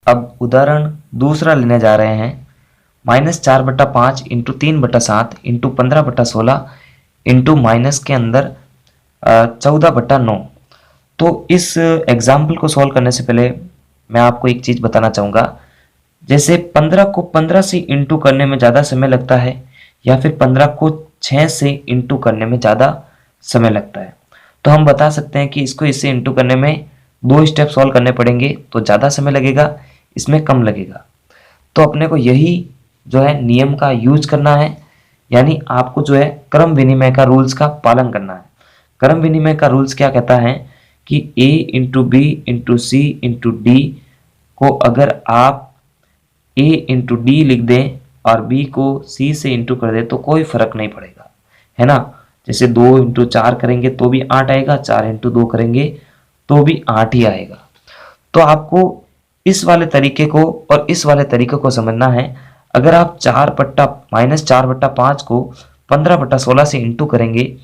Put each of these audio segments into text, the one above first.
अब उदाहरण दूसरा लेने जा रहे हैं। -4/5 इंटू 3/7 इंटू 15/16 इंटू माइनस के अंदर 14/9। तो इस एग्जाम्पल को सॉल्व करने से पहले मैं आपको एक चीज़ बताना चाहूँगा। जैसे 15 को 15 से इंटू करने में ज़्यादा समय लगता है या फिर 15 को 6 से इंटू करने में ज़्यादा समय लगता है, तो हम बता सकते हैं कि इसको इससे इंटू करने में 2 स्टेप सॉल्व करने पड़ेंगे, तो ज़्यादा समय लगेगा, इसमें कम लगेगा। तो अपने को यही जो है नियम का यूज करना है, यानी आपको जो है क्रम विनिमय का रूल्स का पालन करना है। क्रम विनिमय का रूल्स क्या कहता है कि a into B into C into D को अगर आप a इंटू डी लिख दें और b को c से इंटू कर दें तो कोई फर्क नहीं पड़ेगा, है ना। जैसे 2 इंटू 4 करेंगे तो भी 8 आएगा, 4 इंटू 2 करेंगे तो भी 8 ही आएगा। तो आपको इस वाले तरीके को और इस वाले तरीके को समझना है। अगर आप -4/5 को 15/16 से इंटू करेंगे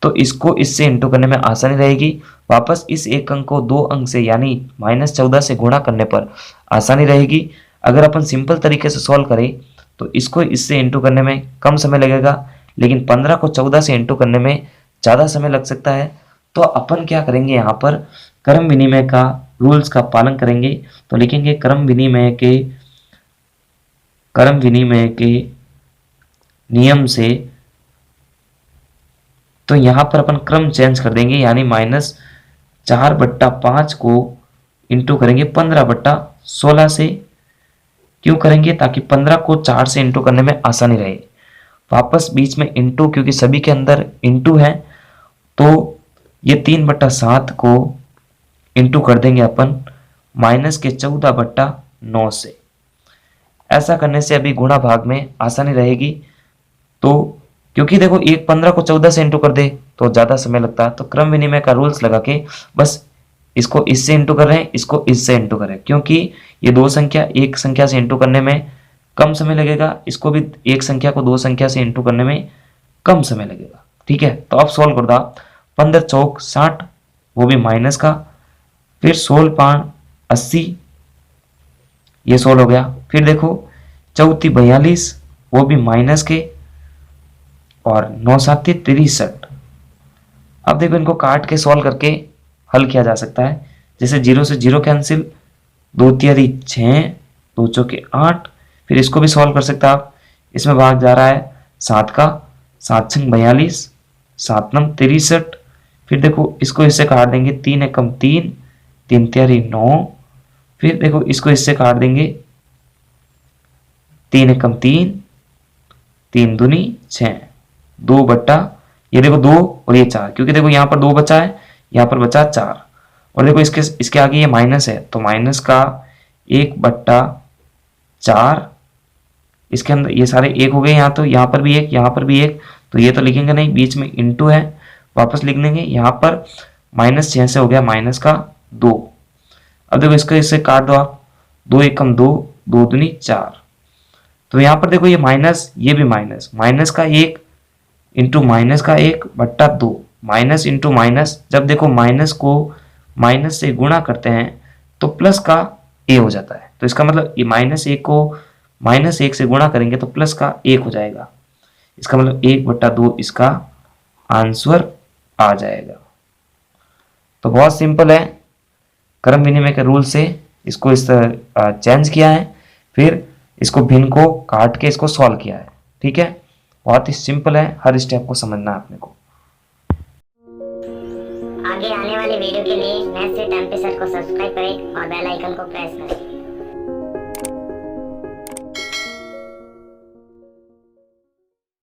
तो इसको इससे इंटू करने में आसानी रहेगी। वापस इस एक अंक को 2 अंक से यानी -14 से गुणा करने पर आसानी रहेगी। अगर अपन सिंपल तरीके से सॉल्व करें तो इसको इससे इंटू करने में कम समय लगेगा, लेकिन 15 को 14 से इंटू करने में ज़्यादा समय लग सकता है। तो अपन क्या करेंगे, यहाँ पर क्रम विनिमय का रूल्स का पालन करेंगे। तो लिखेंगे क्रम विनिमय के नियम से, तो यहाँ पर अपन क्रम चेंज कर देंगे, यानी -4/5 को इंटू करेंगे 15/16 से। क्यों करेंगे, ताकि 15 को 4 से इंटू करने में आसानी रहे। वापस बीच में इंटू, क्योंकि सभी के अंदर इंटू है, तो ये 3/7 को इंटू कर देंगे अपन -14/9 से। ऐसा करने से अभी गुणा भाग में आसानी रहेगी। तो क्योंकि देखो एक 15 को 14 से इंटू कर दे तो ज़्यादा समय लगता है, तो क्रम विनिमय का रूल्स लगा के बस इसको इससे इंटू कर रहे हैं, इसको इससे इंटू कर रहे हैं, क्योंकि ये दो संख्या एक संख्या से इंटू करने में कम समय लगेगा, इसको भी एक संख्या को 2 संख्या से इंटू करने में कम समय लगेगा। ठीक है, तो अब सॉल्व कर दो। 15 चौक 60, वो भी माइनस का, फिर 16 5 80, ये सोल्व हो गया। फिर देखो 34 42, वो भी माइनस के, और 9 7 63। अब देखो इनको काट के सॉल्व करके हल किया जा सकता है। जैसे 0 से 0 कैंसिल, 2 तियारी 6, 2 चौके 8। फिर इसको भी सॉल्व कर सकते हैं आप। इसमें भाग जा रहा है 7 का, 7 छंग 42, 7 नम 63। फिर देखो इसको इससे काट देंगे, 3 एकम 3, 3 तियारी 9। फिर देखो इसको इससे काट देंगे, 3 एकम 3, 3 दूनी 6, 2 बट्टा ये देखो 2 और ये 4, क्योंकि देखो यहाँ पर 2 बचा है, यहाँ पर बचा 4, और देखो इसके आगे ये माइनस है, तो माइनस का 1/4। इसके अंदर ये सारे 1 हो गए, यहाँ तो यहाँ पर भी 1, यहाँ पर भी 1, तो ये तो लिखेंगे नहीं, बीच में इंटू है, वापस लिख देंगे। यहाँ पर -6 से हो गया -2। अब देखो इसको इससे काट दो आप, 2 एकम 2, 2 दूनी 4। तो यहाँ पर देखो ये माइनस, ये भी माइनस, माइनस का 1 इंटू माइनस का 1/2, माइनस इंटू माइनस। जब देखो माइनस को माइनस से गुणा करते हैं तो प्लस का a हो जाता है, तो इसका मतलब ये -1 को -1 से गुणा करेंगे तो प्लस का 1 हो जाएगा। इसका मतलब 1/2 इसका आंसर आ जाएगा। तो बहुत सिंपल है, क्रम विनिमय के रूल से इसको इस तरह चेंज किया है, फिर इसको भिन्न को काट के इसको सॉल्व किया है। ठीक है, बहुत ही सिंपल है, हर स्टेप को समझना है अपने को। आगे आने वाली वीडियो के लिए मैथ्स विद एमपी सर को सब्सक्राइब करें और बेल आइकन को प्रेस करें।